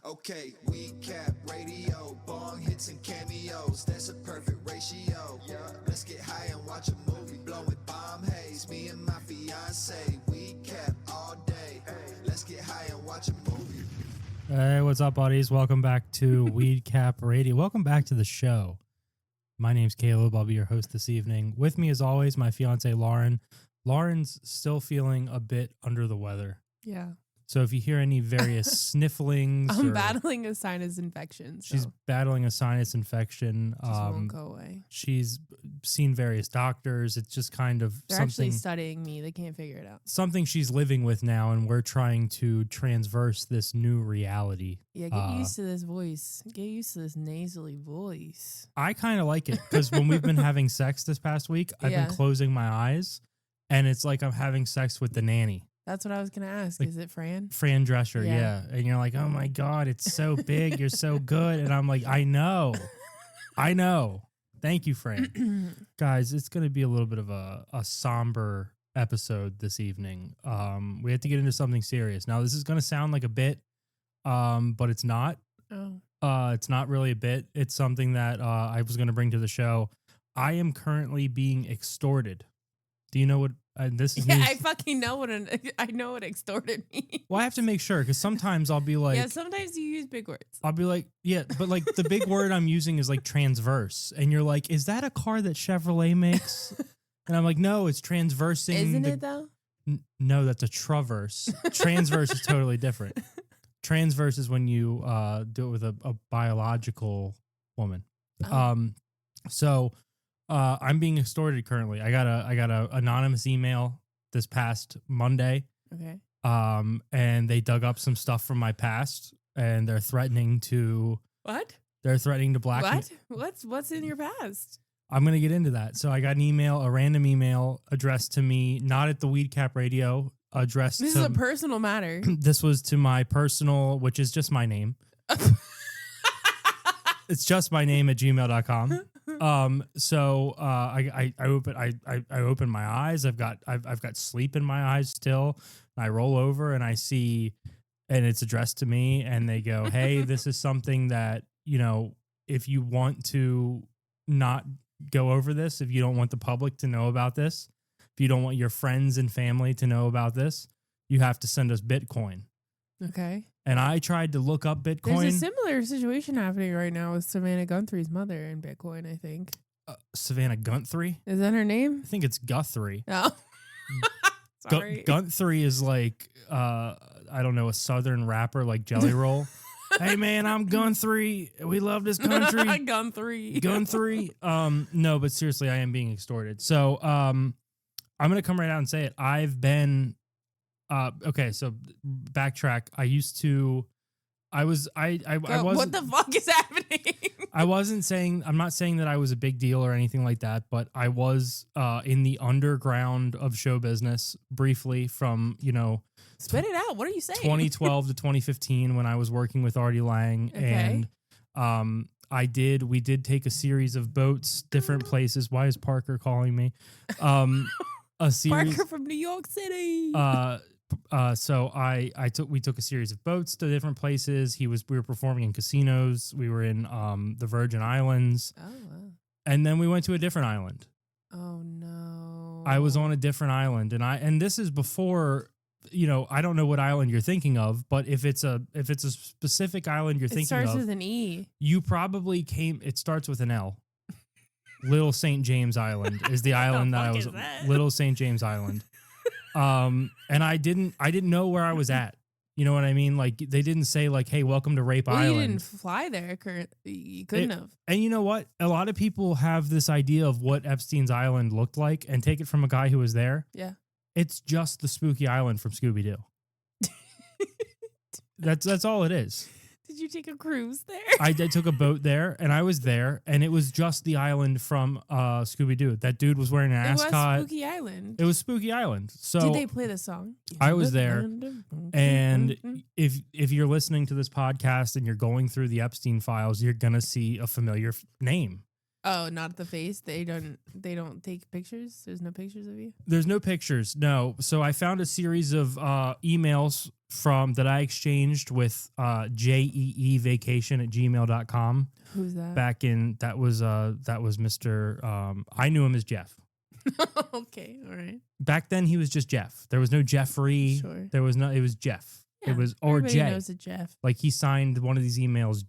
Okay, we cap radio, bong hits and cameos. That's a perfect ratio. Let's get high and watch a movie, blowing bomb haze. Me and my fiance, we cap all day. Let's get high and watch a movie. Hey, what's up, buddies? Welcome back to Weed Cap Radio. Welcome back to the show. My name's Caleb. I'll be your host this evening. With me, as always, my fiance, Lauren. Lauren's still feeling a bit under the weather. Yeah. So if you hear any various snifflings... I'm battling a sinus infection. So she's battling a sinus infection. just won't go away. She's seen various doctors. It's just kind of They're actually studying me. They can't figure it out. Something she's living with now, and we're trying to transverse this new reality. Yeah, get used to this voice. Get used to this nasally voice. I kind of like it because when we've been having sex this past week, I've been closing my eyes, and it's like I'm having sex with the nanny. That's what I was going to ask. Like, is it Fran? Fran Drescher, yeah. And you're like, oh my God, it's so big. You're so good. And I'm like, I know. Thank you, Fran. Guys, it's going to be a little bit of a somber episode this evening. We have to get into something serious. Now, this is going to sound like a bit, but it's not. Oh. It's not really a bit. It's something that I was going to bring to the show. I am currently being extorted. Do you know what this is? Yeah, I fucking know I know what extorted means. Well, I have to make sure because sometimes I'll be like, yeah, sometimes you use big words. I'll be like, yeah, but like the big word I'm using is like transverse, and you're like, is that a car that Chevrolet makes? And I'm like, no, it's transversing. Isn't it though? No, that's a traverse. Transverse is totally different. Transverse is when you do it with a biological woman. Oh. So. I'm being extorted currently. I got a anonymous email this past Monday. Okay. And they dug up some stuff from my past, and they're threatening to. What? They're threatening to blackmail. What? What's in your past? I'm gonna get into that. So I got an email, a random email addressed to me, not at the Weed Cap Radio, addressed. This is a personal matter. This was to my personal, which is just my name. It's just my name at gmail.com. So I open my eyes. I've got sleep in my eyes still. And I roll over and I see, and it's addressed to me, and they go, hey, this is something that, you know, if you want to not go over this, if you don't want the public to know about this, if you don't want your friends and family to know about this, you have to send us Bitcoin. Okay. And I tried to look up Bitcoin. There's a similar situation happening right now with Savannah Guthrie's mother in Bitcoin, I think. Savannah Guthrie? Is that her name? I think it's Guthrie. Oh. Sorry. Guthrie is like, I don't know, a southern rapper like Jelly Roll. Hey, man, I'm Guthrie. We love this country. Guthrie. No, but seriously, I am being extorted. So I'm going to come right out and say it. I've been... okay, so backtrack. I wasn't. What the fuck is happening? I'm not saying that I was a big deal or anything like that, but I was in the underground of show business briefly from, you know. Spit it out. What are you saying? 2012 to 2015 when I was working with Artie Lang. Okay. And we did take a series of boats, different places. Why is Parker calling me? A series. Parker from New York City. So we took a series of boats to different places. We were performing in casinos. We were in the Virgin Islands. Oh wow. And then we went to a different island. Oh no. I was on a different island, and this is before, you know, I don't know what island you're thinking of, but if it's a specific island you're thinking of. It starts with an E. You probably it starts with an L. Little St. James Island is the island that I was. Little St. James Island. And I didn't know where I was at. You know what I mean? Like they didn't say like, "Hey, welcome to Rape Island." You didn't fly there. You couldn't have. And you know what? A lot of people have this idea of what Epstein's Island looked like, and take it from a guy who was there. Yeah, it's just the spooky island from Scooby Doo. That's all it is. Did you take a cruise there? I took a boat there, and I was there, and it was just the island from Scooby Doo. That dude was wearing an ascot. It was Spooky Island. It was Spooky Island. So did they play the song? I was there, and if you're listening to this podcast and you're going through the Epstein files, you're gonna see a familiar name. Oh, not the face. They don't take pictures. There's no pictures of you. There's no pictures. No. So I found a series of emails that I exchanged with jeevacation@gmail.com. Who's that? That was Mr. I knew him as Jeff. Okay, all right. Back then he was just Jeff. There was no Jeffrey. Sure. It was Jeff. Yeah, It was or everybody Jay. knows a Jeff. Like he signed one of these emails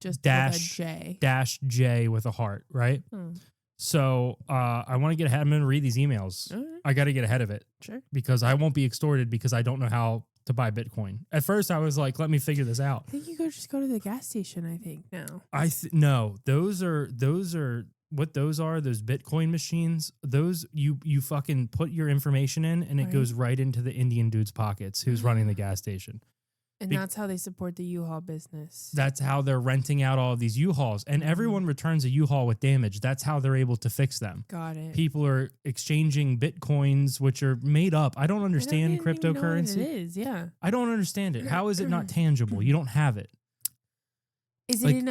Just dash with a J. dash J with a heart, right? Hmm. So I want to get ahead. I'm going to read these emails. All right. I got to get ahead of it Sure. because I won't be extorted because I don't know how to buy Bitcoin. At first, I was like, let me figure this out. I think you just go to the gas station. I think now. No, those are what those are. Those Bitcoin machines. Those you fucking put your information in and it Right. goes right into the Indian dude's pockets who's running the gas station. And that's how they support the U-Haul business. That's how they're renting out all of these U-Hauls. And everyone returns a U-Haul with damage. That's how they're able to fix them. Got it. People are exchanging Bitcoins, which are made up. I don't understand cryptocurrency. It is, yeah. I don't understand it. How is it not tangible? You don't have it. Is Like, it in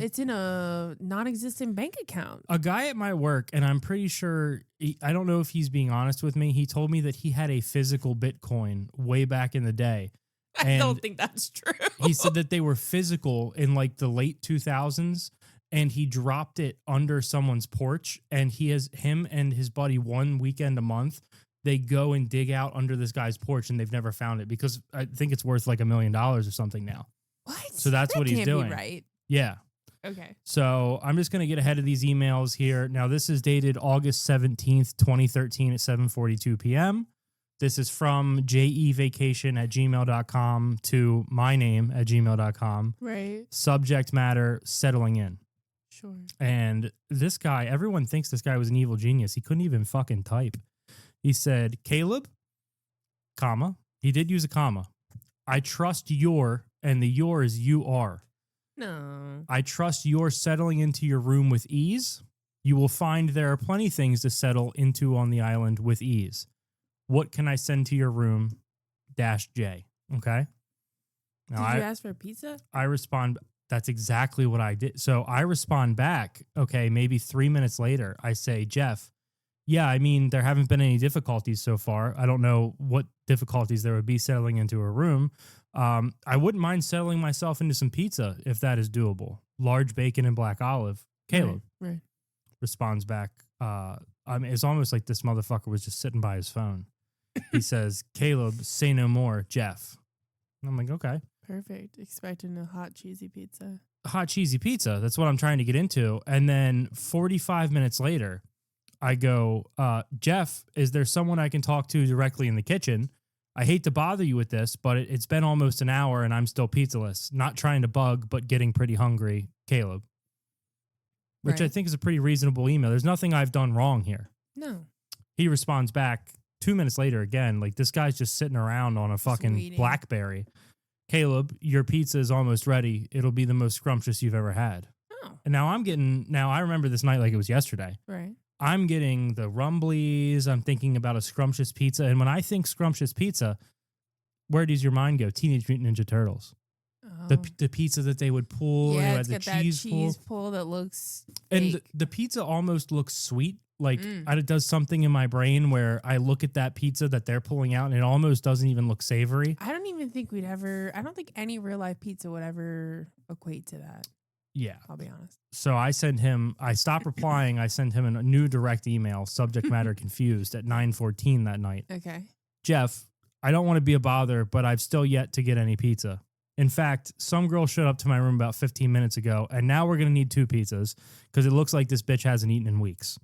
it's in a non-existent bank account? A guy at my work, and I'm pretty sure, I don't know if he's being honest with me. He told me that he had a physical Bitcoin way back in the day. I don't think that's true. He said that they were physical in like the late 2000s and he dropped it under someone's porch and him and his buddy one weekend a month, they go and dig out under this guy's porch and they've never found it because I think it's worth like $1 million or something now. What? So that's that what he's can't doing. Be right. Yeah. Okay. So I'm just going to get ahead of these emails here. Now this is dated August 17th, 2013 at 7:42 p.m. This is from jevacation@gmail.com to my name @gmail.com. Right. Subject matter, settling in. Sure. And this guy, everyone thinks this guy was an evil genius. He couldn't even fucking type. He said, Caleb, comma. He did use a comma. I trust and the your is you are. No. I trust you're settling into your room with ease. You will find there are plenty things to settle into on the island with ease. What can I send to your room? -J. Okay. Now Did you ask for pizza? I respond. That's exactly what I did. So I respond back. Okay. Maybe 3 minutes later, I say, Jeff, yeah, I mean, there haven't been any difficulties so far. I don't know what difficulties there would be settling into a room. I wouldn't mind settling myself into some pizza if that is doable. Large bacon and black olive. Caleb Right. responds back. I mean, it's almost like this motherfucker was just sitting by his phone. He says, Caleb, say no more, Jeff. And I'm like, okay. Perfect. Expecting a hot, cheesy pizza. Hot, cheesy pizza. That's what I'm trying to get into. And then 45 minutes later, I go, Jeff, is there someone I can talk to directly in the kitchen? I hate to bother you with this, but it's been almost an hour and I'm still pizzaless. Not trying to bug, but getting pretty hungry, Caleb. Which I Right. think is a pretty reasonable email. There's nothing I've done wrong here. No. He responds back 2 minutes later again, like this guy's just sitting around on a fucking waiting. BlackBerry. Caleb, your pizza is almost ready. It'll be the most scrumptious you've ever had. Oh. And now I remember this night like it was yesterday. Right. I'm getting the rumblies. I'm thinking about a scrumptious pizza. And when I think scrumptious pizza, where does your mind go? Teenage Mutant Ninja Turtles. Oh. The pizza that they would pull. Yeah, and it it's had got the that cheese cheese pull. pull that looks And fake. the pizza almost looks sweet. Like Mm. it does something in my brain where I look at that pizza that they're pulling out and it almost doesn't even look savory. I don't even think I don't think any real life pizza would ever equate to that. Yeah. I'll be honest. So I stop replying. I send him a new direct email, subject matter confused, at 9:14 that night. Okay. Jeff, I don't want to be a bother, but I've still yet to get any pizza. In fact, some girl showed up to my room about 15 minutes ago, and now we're going to need 2 pizzas because it looks like this bitch hasn't eaten in weeks.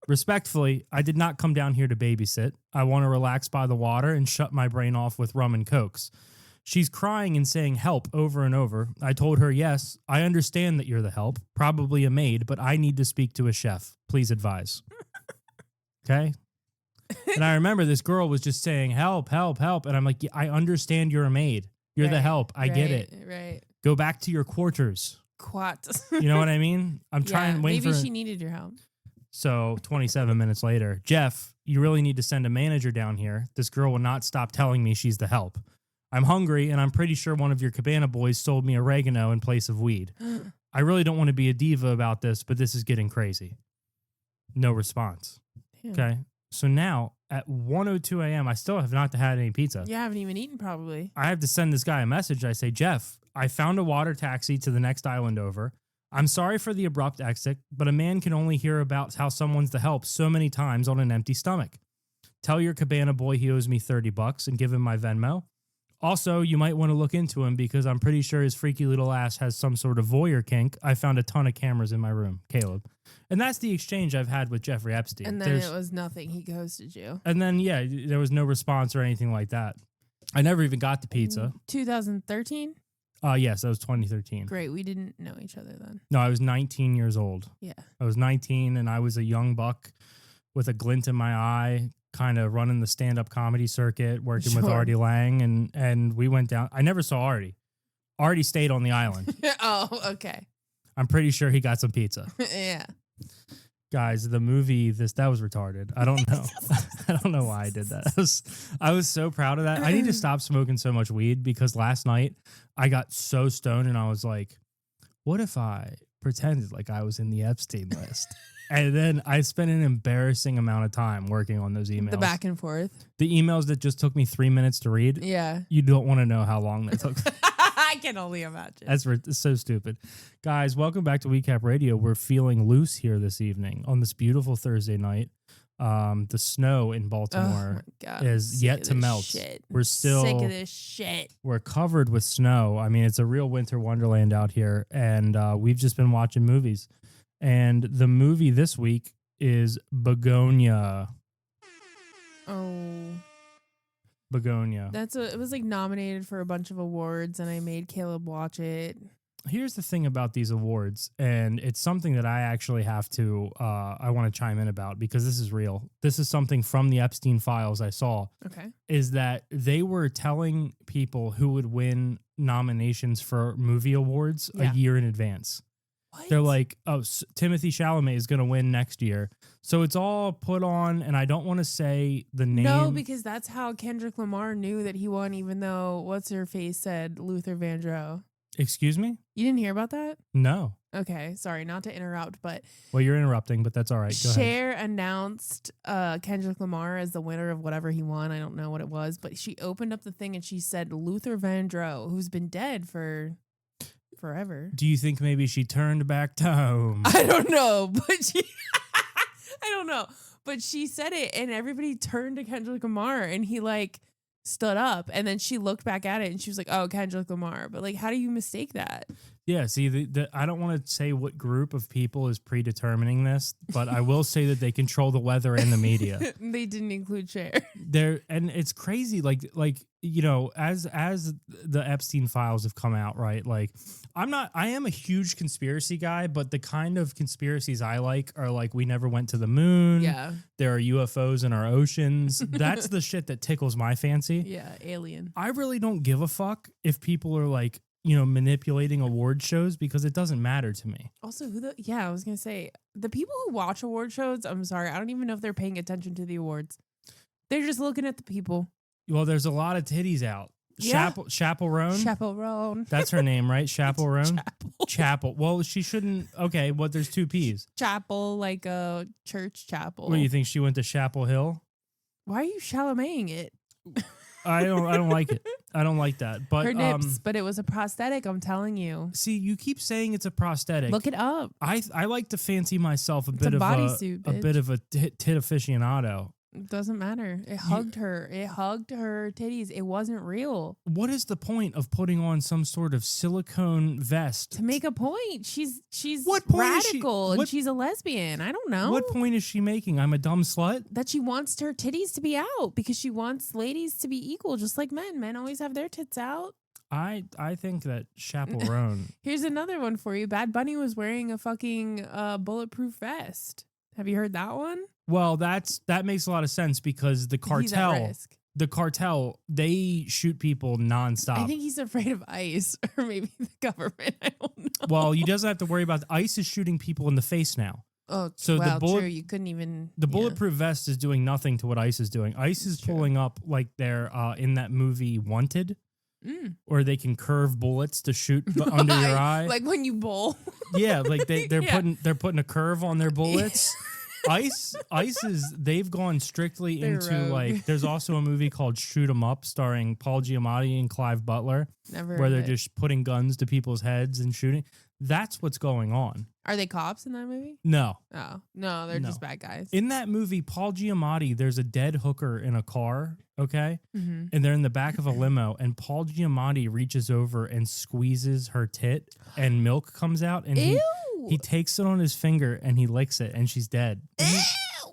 Respectfully, I did not come down here to babysit. I want to relax by the water and shut my brain off with rum and cokes. She's crying and saying help over and over. I told her, yes, I understand that you're the help, probably a maid, but I need to speak to a chef. Please advise. Okay? And I remember this girl was just saying, help, help, help. And I'm like, yeah, I understand you're a maid. You're the help. I get it. Right. Go back to your quarters. Quat. You know what I mean? I'm trying, waiting maybe for... she needed your help. So 27 minutes later, Jeff, you really need to send a manager down here. This girl will not stop telling me she's the help. I'm hungry, and I'm pretty sure one of your cabana boys sold me oregano in place of weed. I really don't want to be a diva about this, but this is getting crazy. No response. Damn. Okay. So now at 1:02 a.m., I still have not had any pizza. You haven't even eaten probably. I have to send this guy a message. I say, Jeff, I found a water taxi to the next island over. I'm sorry for the abrupt exit, but a man can only hear about how someone's to help so many times on an empty stomach. Tell your cabana boy he owes me $30 and give him my Venmo. Also, you might want to look into him because I'm pretty sure his freaky little ass has some sort of voyeur kink. I found a ton of cameras in my room, Caleb. And that's the exchange I've had with Jeffrey Epstein. And then it was nothing. He ghosted you. And then, yeah, there was no response or anything like that. I never even got the pizza. 2013? Yes, that was 2013. Great. We didn't know each other then. No, I was 19 years old. Yeah. I was 19 and I was a young buck with a glint in my eye, kind of running the stand-up comedy circuit, working with Artie Lang, and we went down. I never saw Artie. Artie stayed on the island. Oh, okay. I'm pretty sure he got some pizza. Yeah. Guys, the movie, that was retarded. I don't know. I don't know why I did that. I was so proud of that. I need to stop smoking so much weed because last night I got so stoned and I was like, what if I pretended like I was in the Epstein list? And then I spent an embarrassing amount of time working on those emails. The back and forth. The emails that just took me 3 minutes to read. Yeah. You don't want to know how long that took. I can only imagine. That's so stupid. Guys, welcome back to WeCap Radio. We're feeling loose here this evening on this beautiful Thursday night. The snow in Baltimore is yet to melt. Shit. We're still sick of this shit. We're covered with snow. I mean, it's a real winter wonderland out here. And we've just been watching movies. And the movie this week is Bugonia. Oh. Bugonia. It was like nominated for a bunch of awards and I made Caleb watch it. Here's the thing about these awards, and it's something that I actually have to, I want to chime in about because this is real. This is something from the Epstein files I saw. Okay. Is that they were telling people who would win nominations for movie awards a year in advance. What? They're like, oh, Timothy Chalamet is going to win next year. So it's all put on, and I don't want to say the name. No, because that's how Kendrick Lamar knew that he won, even though What's-Her-Face said Luther Vandross. Excuse me? You didn't hear about that? No. Okay, sorry, not to interrupt, but... Well, you're interrupting, but that's all right. Go ahead. Cher announced Kendrick Lamar as the winner of whatever he won. I don't know what it was, but she opened up the thing and she said Luther Vandross, who's been dead for... forever. Do you think maybe she turned back to home? I don't know, but she I don't know. But she said it and everybody turned to Kendrick Lamar and he like stood up and then she looked back at it and she was like, oh, Kendrick Lamar. But like, how do you mistake that? Yeah, see, I don't want to say what group of people is predetermining this, but I will say that they control the weather and the media. They didn't include Cher. And it's crazy, like you know, as the Epstein files have come out, right? Like, I am a huge conspiracy guy, but the kind of conspiracies I like are like we never went to the moon. Yeah, there are UFOs in our oceans. That's the shit that tickles my fancy. Yeah, alien. I really don't give a fuck if people are like, you know, manipulating award shows because it doesn't matter to me. Also, I was going to say, the people who watch award shows, I'm sorry, I don't even know if they're paying attention to the awards. They're just looking at the people. Well, there's a lot of titties out. Yeah. Chappelle Roan? Chappelle Roan. That's her name, right? Chappelle Roan? Chapel. Well, she shouldn't. Okay, well, there's two P's. Chapel, like a church chapel. What, do you think she went to Chapel Hill? Why are you Chalameting it? I don't like it. I don't like that. But her nips, but it was a prosthetic, I'm telling you. See, you keep saying it's a prosthetic. Look it up. I like to fancy myself a it's bit a of bodysuit, a bit of a tit aficionado. It doesn't matter. It hugged her. It hugged her titties. It wasn't real. What is the point of putting on some sort of silicone vest? To make a point. She's what point radical and she's a lesbian. I don't know. What point is she making? I'm a dumb slut? That she wants her titties to be out because she wants ladies to be equal, just like men. Men always have their tits out. I think that Chappelle Roan. Here's another one for you. Bad Bunny was wearing a fucking bulletproof vest. Have you heard that one? Well, that makes a lot of sense because the cartel, they shoot people nonstop. I think he's afraid of ICE or maybe the government. I don't know. Well, he doesn't have to worry about ICE is shooting people in the face now. Oh, so well, true. You couldn't even. The bulletproof vest is doing nothing to what ICE is doing. ICE is pulling up like they're in that movie Wanted. or they can curve bullets to shoot under your eye. Like when you bowl. Yeah, like they're putting a curve on their bullets. Ice is they've gone strictly They're into rogue. like there's also a movie called Shoot 'Em Up starring Paul Giamatti and Clive Butler Never where heard they're of it. just putting guns to people's heads and shooting. That's what's going on. Are they cops in that movie? No. Oh, no, they're No. just bad guys. In that movie, Paul Giamatti, there's a dead hooker in a car, okay? Mm-hmm. And they're in the back of a limo, and Paul Giamatti reaches over and squeezes her tit, and milk comes out, and Ew. he takes it on his finger, and he licks it, and she's dead. Ew.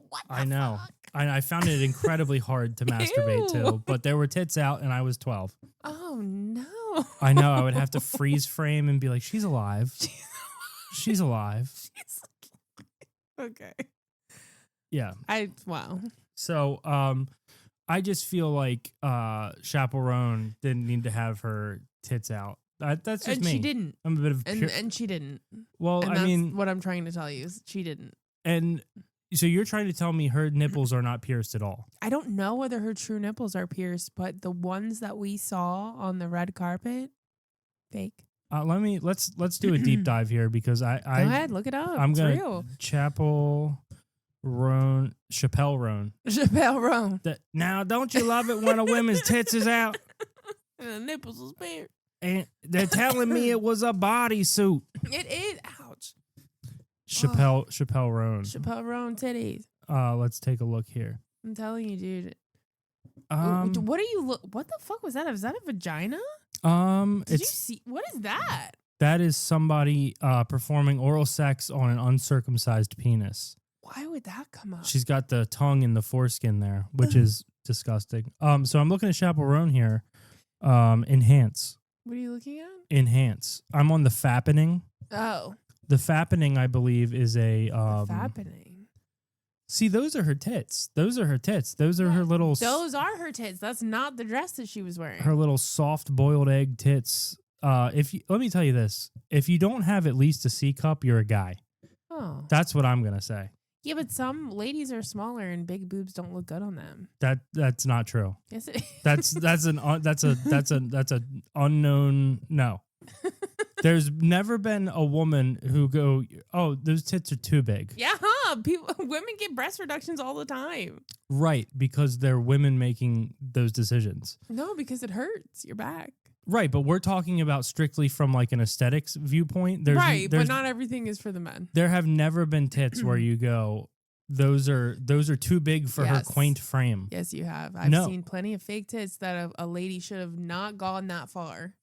What the I know. fuck? I found it incredibly hard to masturbate Ew. to, but there were tits out, and I was 12. Oh, no. I know. I would have to freeze frame and be like, she's alive. She's alive. Okay. Yeah. Wow. So, I just feel like Chappelle Roan didn't need to have her tits out. That's just And me. she didn't. I'm a bit of And she didn't. well, And I that's mean, what I'm trying to tell you is she didn't. and so you're trying to tell me her nipples are not pierced at all? I don't know whether her true nipples are pierced, but the ones that we saw on the red carpet, fake. Let's do a deep dive here because Go ahead, look it up. I'm It's gonna real. Chappelle Roan. Chappelle Roan. Now, don't you love it when a woman's tits is out? And the nipples was bare. And they're telling me it was a bodysuit. It is. Ouch. Chappelle Roan. Chappelle Roan titties. Let's take a look here. I'm telling you, dude. Um, What the fuck was that? Was that a vagina? Did you it's see? What is that? that is somebody performing oral sex on an uncircumcised penis. Why would that come up? She's got the tongue in the foreskin there, which is disgusting. So I'm looking at Chappelle Roan here. Enhance. What are you looking at? Enhance. I'm on the fappening. Oh, The fappening, I believe, is a happening. See, those are her tits. Those are her tits. Those are her little Those are her tits. That's not the dress that she was wearing. her little soft boiled egg tits. Let me tell you this. If you don't have at least a C cup, you're a guy. Oh, That's what I'm gonna say. yeah, but some ladies are smaller and big boobs don't look good on them. That's not true. Yes, it That's a unknown no. There's never been a woman who go, oh, those tits are too big. Yeah, women get breast reductions all the time. Right, because they're women making those decisions. No, because it hurts your back. Right, but we're talking about strictly from like an aesthetics viewpoint. But not everything is for the men. There have never been tits where you go, those are too big for her Yes. quaint frame. Yes, you have. I've No. seen plenty of fake tits that a lady should have not gone that far.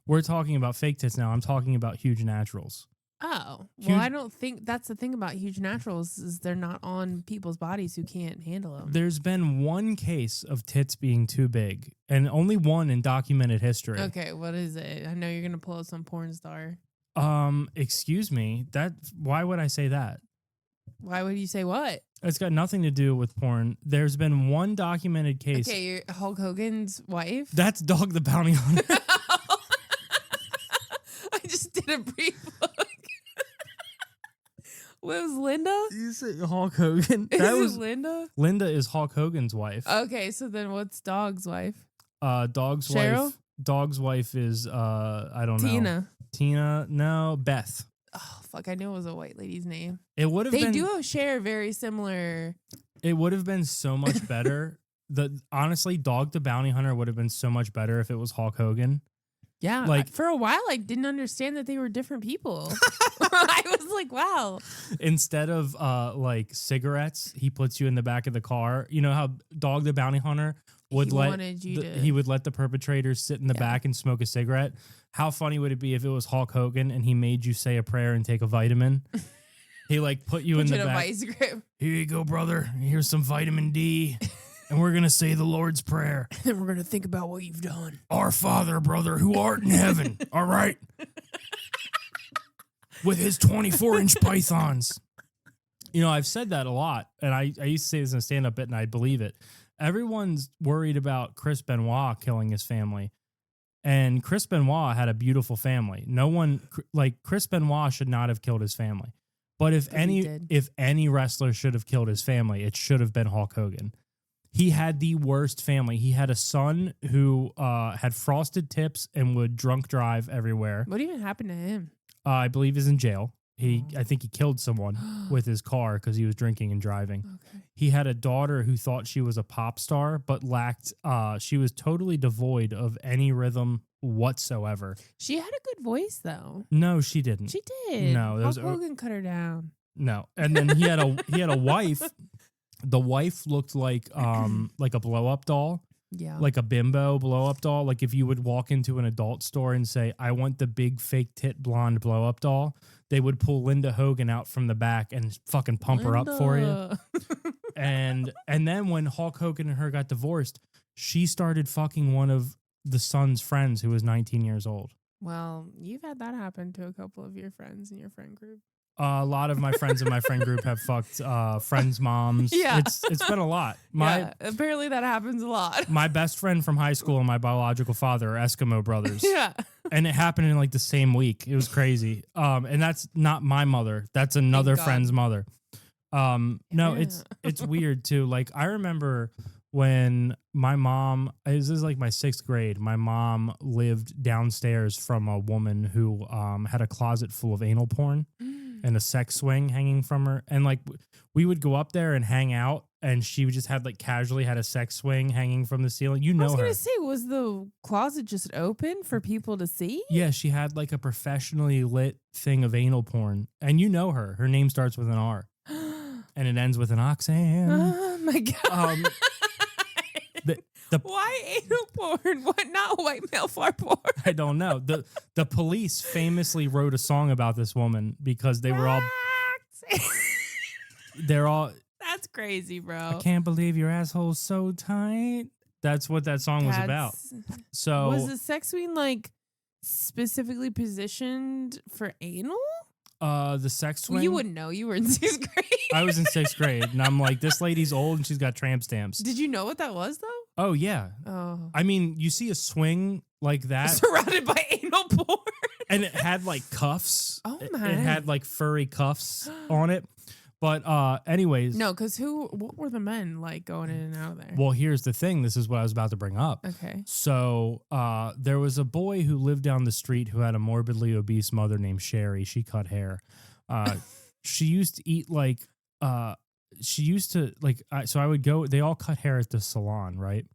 We're talking about fake tits now. I'm talking about huge naturals. Oh, Huge- well, I don't think that's the thing about huge naturals is they're not on people's bodies who can't handle them. There's been one case of tits being too big, and only one in documented history. Okay, what is it? I know you're gonna pull up some porn star. Excuse me. Why would I say that? Why would you say what? It's got nothing to do with porn. There's been one documented case. Okay, you're Hulk Hogan's wife. That's Dog the Bounty Hunter. I just did a brief look. What was Linda? You say Hulk Hogan? Is That it was Linda? Linda is Hulk Hogan's wife. Okay, so then what's Dog's wife? Dog's Cheryl? wife. Dog's wife is I don't know. Tina. Tina. No, Beth. Oh fuck! I knew it was a white lady's name. It would have They been. do share very similar. It would have been so much better. Honestly, Dog the Bounty Hunter would have been so much better if it was Hulk Hogan. Yeah, Like- for a while, I didn't understand that they were different people. I was like, wow. Instead of like cigarettes, he puts you in the back of the car. You know how Dog the Bounty Hunter would He let wanted you to- he would let the perpetrators sit in the Yeah. back and smoke a cigarette. How funny would it be if it was Hulk Hogan and he made you say a prayer and take a vitamin? He like put you in Put the you in a back. vice grip. Here you go, brother. Here's some vitamin D. And we're going to say the Lord's Prayer. Then we're gonna think about what you've done. Our Father, brother, who art in heaven. All right. With his 24-inch pythons. You know, I've said that a lot. And I used to say this in a stand-up bit, and I believe it. Everyone's worried about Chris Benoit killing his family. And Chris Benoit had a beautiful family. No one, like, Chris Benoit should not have killed his family. But But he did. if any wrestler should have killed his family, it should have been Hulk Hogan. He had the worst family. He had a son who had frosted tips and would drunk drive everywhere. What even happened to him? I believe he's in jail. I think he killed someone with his car because he was drinking and driving. Okay. He had a daughter who thought she was a pop star, but she was totally devoid of any rhythm whatsoever. She had a good voice, though. No, she didn't. She did. No, Hulk Hogan cut her down. No. And then he had a wife. The wife looked like a blow up doll. Yeah. Like a bimbo blow up doll. Like if you would walk into an adult store and say, I want the big fake tit blonde blow up doll, they would pull Linda Hogan out from the back and fucking pump her up for you. And then when Hulk Hogan and her got divorced, she started fucking one of the son's friends who was 19 years old. Well, you've had that happen to a couple of your friends in your friend group. A lot of my friends in my friend group have fucked friends' moms. Yeah. It's been a lot. Apparently that happens a lot. My best friend from high school and my biological father are Eskimo brothers. Yeah. And it happened in like the same week. It was crazy. And that's not my mother. That's another friend's mother. No, it's weird too. Like I remember when my mom, this is like my 6th grade, my mom lived downstairs from a woman who had a closet full of anal porn and a sex swing hanging from her. And like we would go up there and hang out and she would just had like casually had a sex swing hanging from the ceiling. You know her. I was going to say, was the closet just open for people to see? Yeah, she had like a professionally lit thing of anal porn. And you know her. Her name starts with an R. And it ends with an oxan. Oh my God. Why anal porn? What not white male fart porn? I don't know. The police famously wrote a song about this woman because they were all they're all That's crazy, bro. I can't believe your asshole's so tight. That's what that song was about. So was the sex swing like specifically positioned for anal? The sex swing. Well, you wouldn't know. You were in 6th grade. I was in 6th grade, and I'm like, this lady's old, and she's got tramp stamps. Did you know what that was, though? Oh yeah. Oh. I mean, you see a swing like that surrounded by anal porn, and it had like cuffs. Oh It man, had like furry cuffs on it. But anyways. No, because what were the men like going in and out of there? Well, here's the thing. This is what I was about to bring up. Okay. So there was a boy who lived down the street who had a morbidly obese mother named Sherry. She cut hair. She used to eat like, so I would go, they all cut hair at the salon, right?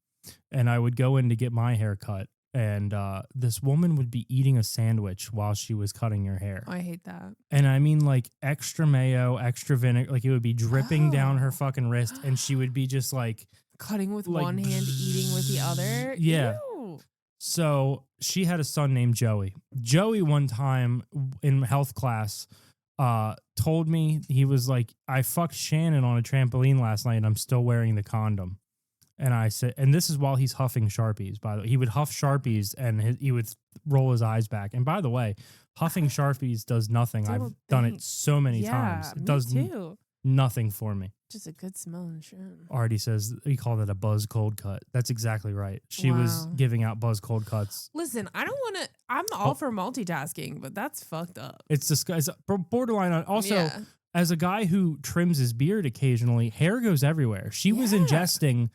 And I would go in to get my hair cut. And this woman would be eating a sandwich while she was cutting your hair. I hate that. And I mean like extra mayo, extra vinegar, like it would be dripping down her fucking wrist. And she would be just like. Cutting with like, one hand, eating with the other? Yeah. Ew. So she had a son named Joey. Joey one time in health class told me, he was like, I fucked Shannon on a trampoline last night and I'm still wearing the condom. And I said, and this is while he's huffing Sharpies, by the way. He would huff Sharpies and he would roll his eyes back. And by the way, huffing Sharpies does nothing. I've done it so many times. It does nothing for me. Just a good smelling shit. Artie says he called it a buzz cold cut. That's exactly right. She was giving out buzz cold cuts. Listen, I don't want to. I'm all for multitasking, but that's fucked up. It's disgusting. Borderline. Also, as a guy who trims his beard occasionally, hair goes everywhere. She was ingesting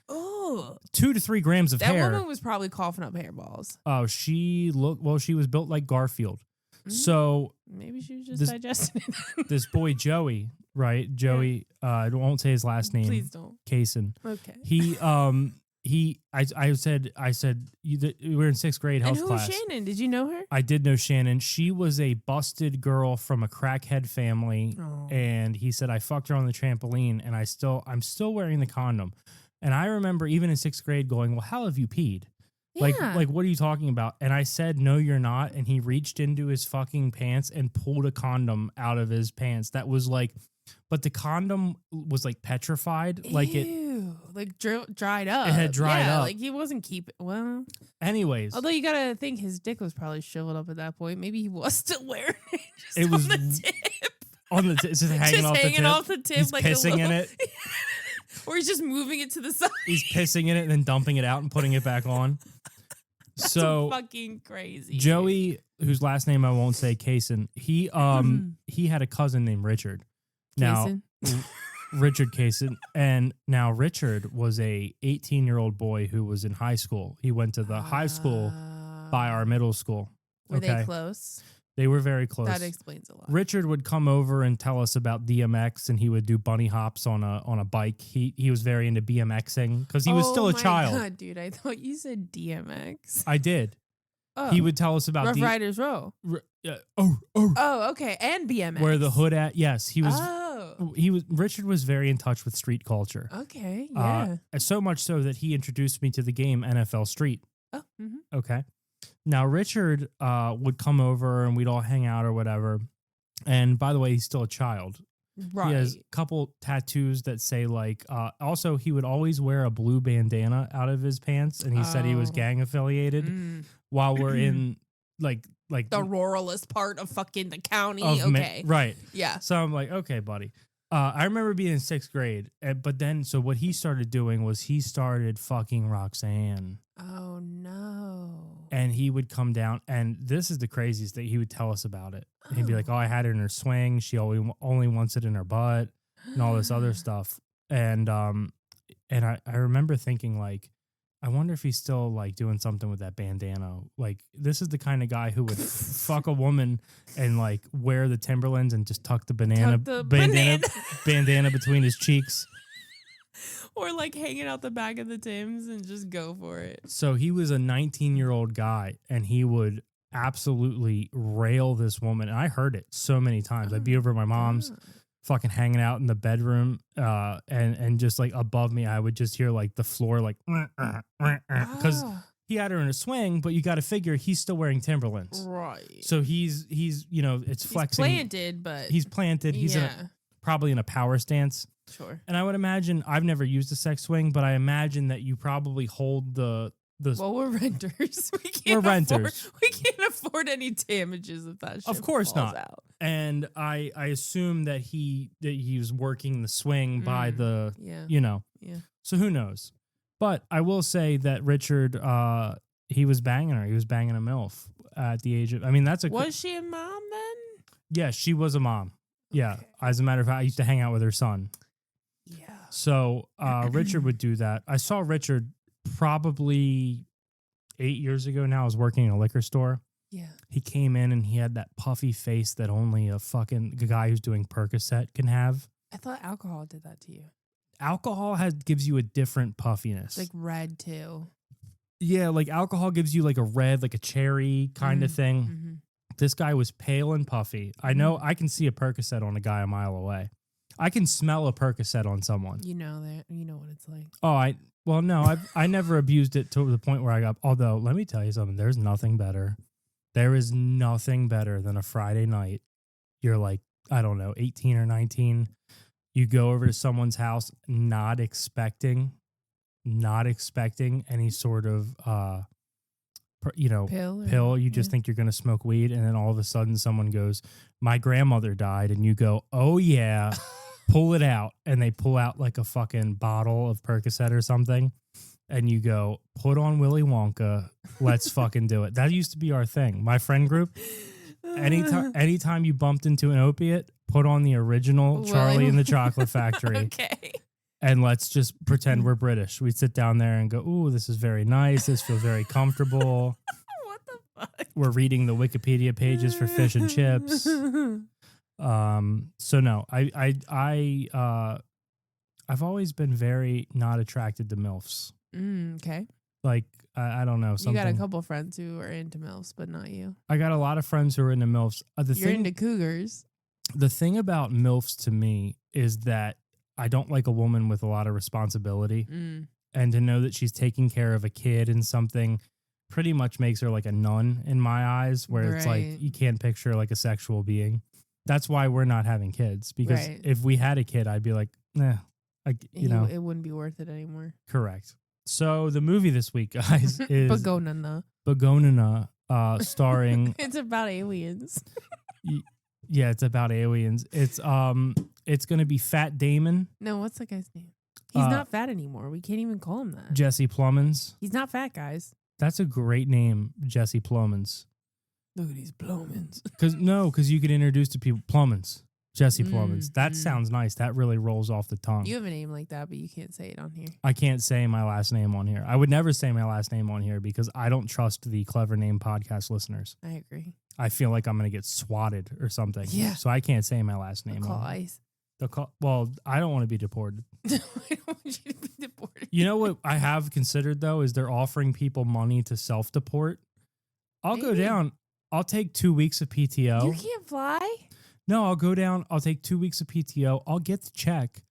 2 to 3 grams of hair. That woman was probably coughing up hairballs. Oh, she was built like Garfield. So maybe she was just digesting it. This boy Joey, right? Joey, I won't say his last name. Please don't. Kaysen. Okay. I said we were in 6th grade health class. And who's Shannon? Did you know her? I did know Shannon. She was a busted girl from a crackhead family, and he said I fucked her on the trampoline, and I'm still wearing the condom. And I remember even in 6th grade going, well, how have you peed? Yeah. Like, what are you talking about? And I said, no, you're not. And he reached into his fucking pants and pulled a condom out of his pants. That was like, but the condom was like petrified. Ew, like it, like dried up. It had dried up. Like he wasn't keeping. Well, anyways. Although you gotta think his dick was probably shriveled up at that point. Maybe he was still wearing it. It was on the tip. On the tip, just hanging off the tip. He's like pissing in it. Or he's just moving it to the side. He's pissing in it and then dumping it out and putting it back on. That's so fucking crazy. Joey, whose last name I won't say, Kaysen, he had a cousin named Richard. Kaysen? Richard Kaysen. And now Richard was a 18-year-old boy who was in high school. He went to the high school by our middle school. Were they close? They were very close. That explains a lot. Richard would come over and tell us about DMX, and he would do bunny hops on a bike. He was very into BMXing because he was still a child. God, dude, I thought you said DMX. I did. Oh. He would tell us about Rough Riders Row. Oh, okay, and BMX. Where the hood at? Yes, he was. Oh, Richard was very in touch with street culture. okay, yeah. So much so that he introduced me to the game NFL Street. Oh, Okay. Now Richard would come over and we'd all hang out or whatever. And by the way, he's still a child. Right. He has a couple tattoos that say like. Also, he would always wear a blue bandana out of his pants, and he said he was gang affiliated. While we're in like the ruralist part of fucking the county. of Okay. right. Yeah. So I'm like, okay, buddy. I remember being in 6th grade, but then so what he started doing was he started fucking Roxanne. Oh no. And he would come down, and this is the craziest thing. He would tell us about it. And he'd be like, "Oh, I had it in her swing. She only wants it in her butt, and all this other stuff." And I remember thinking like, I wonder if he's still like doing something with that bandana. Like, this is the kind of guy who would fuck a woman and like wear the Timberlands and just tuck the bandana between his cheeks. Or like hanging out the back of the Timbs and just go for it. So he was a 19-year-old guy, and he would absolutely rail this woman. And I heard it so many times. I'd be over at my mom's, fucking hanging out in the bedroom, and just like above me, I would just hear like the floor like because he had her in a swing, but you got to figure he's still wearing Timberlands, right? So he's it's flexing. He's planted, but he's planted. He's probably in a power stance. Sure. And I would imagine, I've never used a sex swing, but I imagine that you probably hold the. Well, we're renters. We're renters. We can't afford any damages if that shit of course falls not. Out. And I assume that he was working the swing by the Yeah. So who knows? But I will say that Richard, he was banging her. He was banging a milf at the age of. I mean, Was she a mom then? Yeah, she was a mom. Yeah, Okay. as a matter of fact, I used to hang out with her son. Yeah. So Richard would do that. I saw Richard probably 8 years ago now. I was working in a liquor store. Yeah. He came in and he had that puffy face that only a fucking guy who's doing Percocet can have. I thought alcohol did that to you. Alcohol gives you a different puffiness. Like red too. Yeah, like alcohol gives you like a red, like a cherry kind of thing. Mm-hmm. This guy was pale and puffy. I know I can see a Percocet on a guy a mile away. I can smell a Percocet on someone. You know that. You know what it's like. Oh, well, no, I never abused it to the point where I got. Although, let me tell you something. There's nothing better. There is nothing better than a Friday night. You're like, I don't know, 18 or 19. You go over to someone's house, not expecting any sort of, pill. You just think you're going to smoke weed. And then all of a sudden someone goes, my grandmother died. And you go, oh yeah, pull it out. And they pull out like a fucking bottle of Percocet or something. And you go, put on Willy Wonka. Let's fucking do it. That used to be our thing. My friend group, anytime you bumped into an opiate, put on the original Charlie and the Chocolate Factory. Okay. And let's just pretend we're British. We'd sit down there and go, ooh, this is very nice. This feels very comfortable. What the fuck? We're reading the Wikipedia pages for fish and chips. So no, I've always been very not attracted to MILFs. Okay. Like, I don't know. You got a couple friends who are into MILFs, but not you. I got a lot of friends who are into MILFs. You're into cougars. The thing about MILFs to me is that I don't like a woman with a lot of responsibility. And to know that she's taking care of a kid and something pretty much makes her like a nun in my eyes, where it's like you can't picture like a sexual being. That's why we're not having kids, because if we had a kid, I'd be like, nah, it wouldn't be worth it anymore. Correct. So the movie this week, guys, is Bugonia. Starring. It's about aliens. Yeah, it's about aliens. It's going to be Fat Damon. No, what's that guy's name? He's not fat anymore. We can't even call him that. Jesse Plemons. He's not fat, guys. That's a great name, Jesse Plemons. Look at these Plemons. Because you could introduce to people Plemons. Jesse Plemons. That sounds nice. That really rolls off the tongue. You have a name like that, but you can't say it on here. I can't say my last name on here. I would never say my last name on here because I don't trust the Clever Name podcast listeners. I agree. I feel like I'm going to get swatted or something. Yeah. So I can't say my last name. Call on here. ICE. Well, I don't want to be deported. I don't want you to be deported. You know what I have considered, though, is they're offering people money to self-deport. I'll go Maybe. down. I'll take 2 weeks of PTO. You can't fly? No, I'll go down. I'll take 2 weeks of PTO. I'll get the check.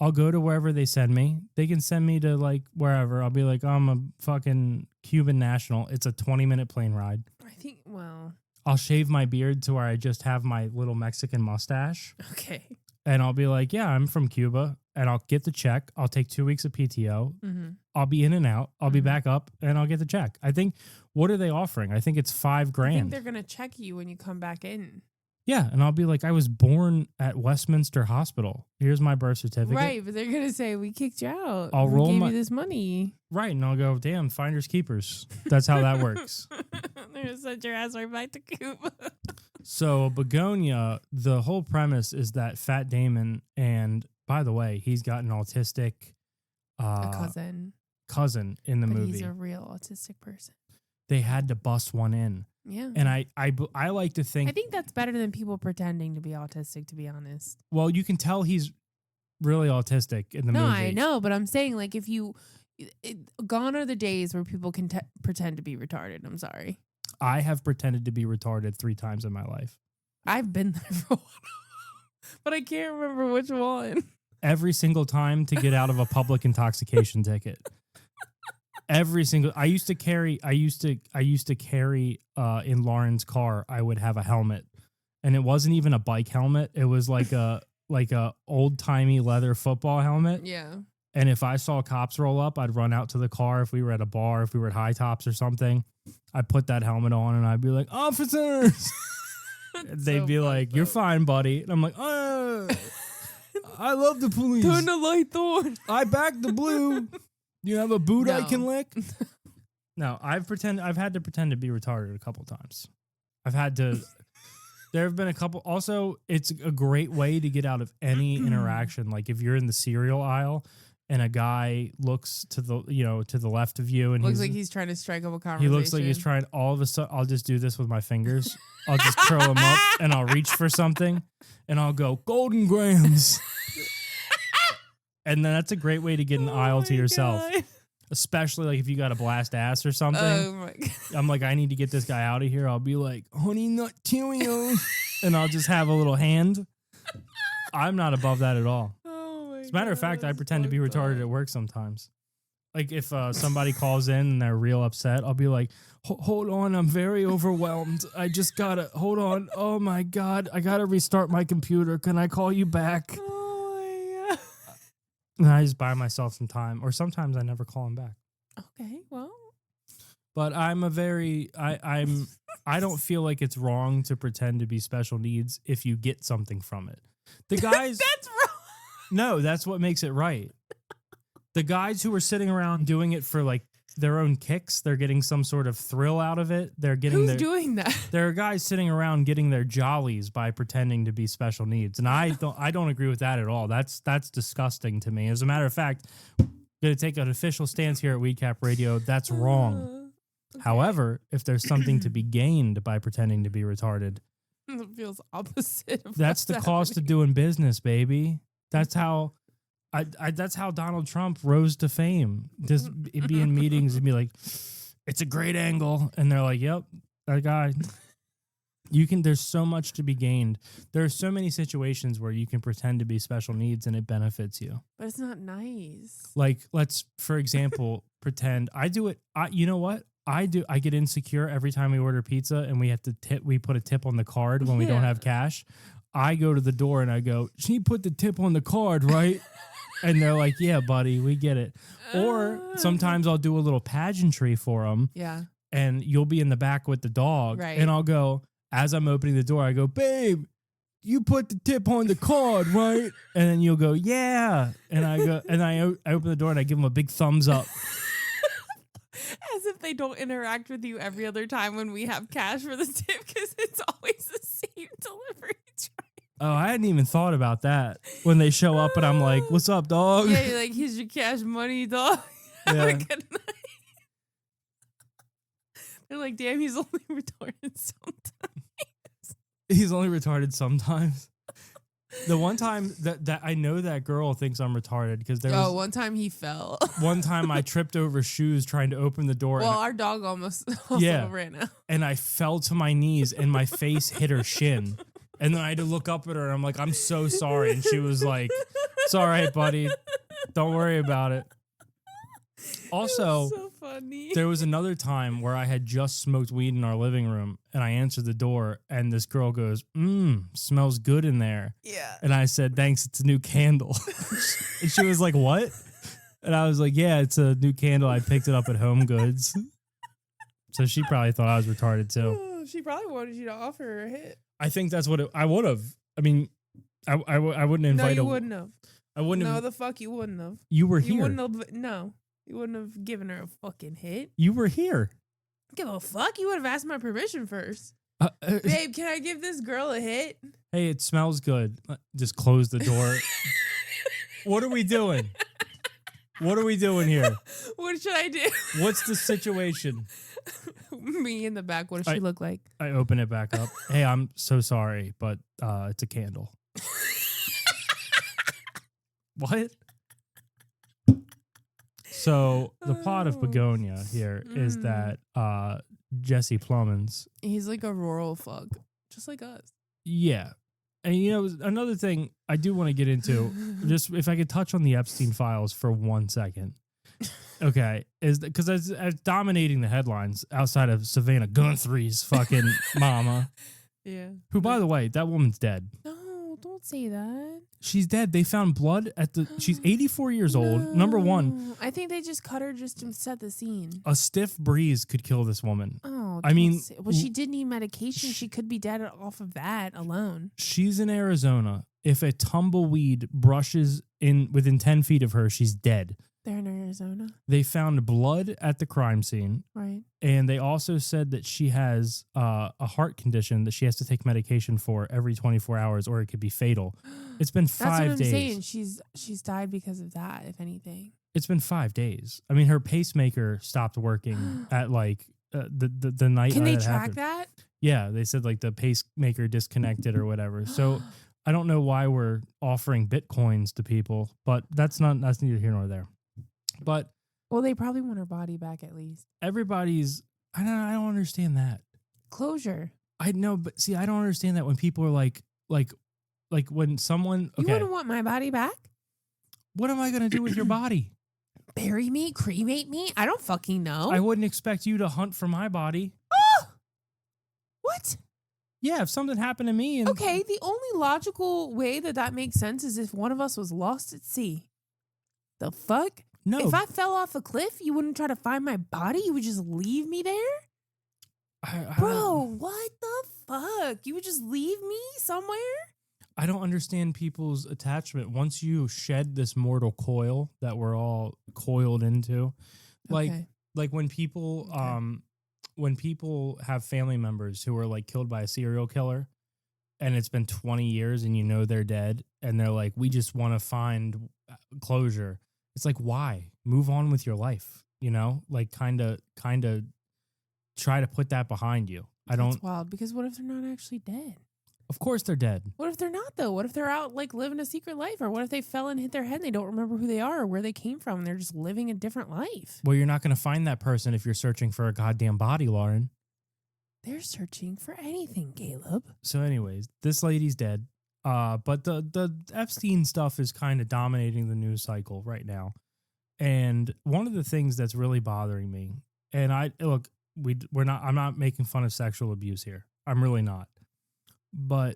I'll go to wherever they send me. They can send me to like wherever. I'll be like, I'm a fucking Cuban national. It's a 20-minute plane ride. I think, well, I'll shave my beard to where I just have my little Mexican mustache. okay. And I'll be like, yeah, I'm from Cuba. And I'll get the check. I'll take 2 weeks of PTO. Mm-hmm. I'll be in and out. I'll be Mhm. back up and I'll get the check. I think, what are they offering? I think it's $5 I think grand. they're going to check you when you come back in. Yeah. And I'll be like, I was born at Westminster Hospital. Here's my birth certificate. Right, but they're going to say, we kicked you out. I'll we roll gave my- you this money. Right. And I'll go, damn, finders keepers. That's how that works. They're going to send your ass right back to Cuba. So Bugonia, the whole premise is that Fat Damon, and by the way, he's got an autistic A cousin. in the but movie. he's a real autistic person. They had to bust one in. Yeah. And I like to think, I think that's better than people pretending to be autistic, to be honest. well, you can tell he's really autistic in the No, movie. I know, but I'm saying, like, if you... gone are the days where people can pretend to be retarded. I'm sorry. I have pretended to be retarded 3 times in my life. I've been there for one. But I can't remember which one. Every single time to get out of a public intoxication ticket. Every single, I used to carry in Lauren's car, I would have a helmet, and it wasn't even a bike helmet. It was like a old timey leather football helmet. Yeah. And if I saw cops roll up, I'd run out to the car. If we were at a bar, if we were at High Tops or something, I'd put that helmet on and I'd be like, officers. They'd be like, you're fine, buddy. And I'm like, oh, I love the police. Turn the light on. I back the blue. You have a boot I No. can lick? No, I've had to pretend to be retarded a couple times. There have been a couple. Also, it's a great way to get out of any interaction. Like if you're in the cereal aisle and a guy looks to the left of you and Looks like he's trying to strike up a he conversation. looks like he's trying. All of a sudden, I'll just do this with my fingers. I'll just curl them up and I'll reach for something and I'll go Golden Grams. And then that's a great way to get an aisle to yourself, especially like if you got to blast ass or something. Oh my God. I'm like, I need to get this guy out of here. I'll be like, Honey Nut Cheerios, and I'll just have a little hand. I'm not above that at all. Oh my As a matter of fact, I that's pretend to be fucked retarded up. at work sometimes. Like if somebody calls in and they're real upset, I'll be like, hold on, I'm very overwhelmed. I just gotta, hold on. Oh my God, I gotta restart my computer. Can I call you back? Oh my God. And I just buy myself some time, or sometimes I never call him back. Okay, well. But I'm I don't feel like it's wrong to pretend to be special needs if you get something from it. The guys, That's wrong. no, that's what makes it right. The guys who are sitting around doing it for like their own kicks, they're getting some sort of thrill out of it. They're getting Who's doing that? there are guys sitting around getting their jollies by pretending to be special needs. And I don't agree with that at all. That's disgusting to me. As a matter of fact, I'm going to take an official stance here at Weed Cap Radio. That's wrong. However, if there's something to be gained by pretending to be retarded, It feels opposite of that's the what's cost of happening. doing business, baby. That's how that's how Donald Trump rose to fame. Just be in meetings and be like, it's a great angle. And they're like, yep, that guy. There's so much to be gained. There are so many situations where you can pretend to be special needs and it benefits you. But it's not nice. Like, let's, for example, pretend I do it. You know what? I get insecure every time we order pizza and we have to we put a tip on the card when we don't Yeah. have cash. I go to the door and I go, she put the tip on the card, right? And they're like, yeah, buddy, we get it. Or sometimes I'll do a little pageantry for them Yeah. and you'll be in the back with the dog. Right. And I'll go, as I'm opening the door, I go, babe, you put the tip on the card, right? And then you'll go, yeah. And I go, and I open the door and I give them a big thumbs up. As if they don't interact with you every other time when we have cash for the tip, because it's always the same delivery driver. Oh, I hadn't even thought about that. When they show up and I'm like, "What's up, dog?" Yeah, you're like, here's your cash money, dog. Have Yeah. a good night. They're like, damn, he's only retarded sometimes. He's only retarded sometimes. The one time that I know that girl thinks I'm retarded because there was one time he fell. one time I tripped over shoes trying to open the door. Well, and our dog also ran out. and I fell to my knees and my face hit her shin. And then I had to look up at her and I'm like, "I'm so sorry." And she was like, "It's all right, buddy. Don't worry about it." Also, so funny. there was another time where I had just smoked weed in our living room and I answered the door and this girl goes, "Smells good in there." Yeah. And I said, "Thanks, it's a new candle." And she was like, "What?" And I was like, "Yeah, it's a new candle. I picked it up at Home Goods." So she probably thought I was retarded too. She probably wanted you to offer her a hit. I think that's what I would have. I mean, I wouldn't invite No, you wouldn't have. I wouldn't No, have. the fuck you wouldn't have. You were You here. wouldn't have. No, you wouldn't have given her a fucking hit. You were here. Give a fuck. You would have asked my permission first. Babe, can I give this girl a hit? Hey, it smells good. Just close the door. What are we doing? What are we doing here? What should I do? What's the situation? Me in the back. What does she look like? I open it back up. Hey, I'm so sorry, but it's a candle. What? So the plot of Bugonia here is that Jesse Plemons, He's like a rural fuck, just like us. yeah. And you know, another thing I do want to get into, just if I could touch on the Epstein files for 1 second. Okay, is because as dominating the headlines outside of Savannah Gunthry's fucking mama, Yeah. who by the way, that woman's dead. No, don't say that. She's dead. They found blood at the. She's 84 years old. Number one, No. I think they just cut her just to set the scene. a stiff breeze could kill this woman. Oh, I mean, well, she did need medication. She could be dead off of that alone. She's in Arizona. If a tumbleweed brushes in within 10 feet of her, she's dead. They're in Arizona, They found blood at the crime scene. right? And they also said that she has a heart condition that she has to take medication for every 24 hours or it could be fatal. It's been 5 That's what I'm days. saying. She's died because of that, if anything. It's been 5 days. I mean, her pacemaker stopped working at like the night. Can they that track happened. that? Yeah, they said like the pacemaker disconnected or whatever. So I don't know why we're offering bitcoins to people, but that's neither here nor there. But Well, they probably want her body back at least. everybody's I don't understand that. Closure. I know, but see, I don't understand that when people are like when someone You okay, wouldn't want my body back? what am I gonna do with your body? Bury me? Cremate me? I don't fucking know. I wouldn't expect you to hunt for my body. What? Yeah, if something happened to me and Okay, the only logical way that makes sense is if one of us was lost at sea. The fuck? no, If I fell off a cliff, you wouldn't try to find my body? You would just leave me there? I Bro, don't- what the fuck? You would just leave me somewhere? I don't understand people's attachment once you shed this mortal coil that we're all coiled into. Like Okay. like when people Okay. when people have family members who are like killed by a serial killer and it's been 20 years and you know they're dead and they're like, we just want to find closure. It's like, why? Move on with your life, you know? Like kind of try to put that behind you. That's wild, because what if they're not actually dead? Of course they're dead. What if they're not, though? What if they're out like living a secret life? Or what if they fell and hit their head and they don't remember who they are or where they came from and they're just living a different life? Well, you're not going to find that person if you're searching for a goddamn body, Lauren. They're searching for anything, Caleb. So anyways, this lady's dead. But the Epstein stuff is kind of dominating the news cycle right now. And one of the things that's really bothering me, and I'm not making fun of sexual abuse here. I'm really not. But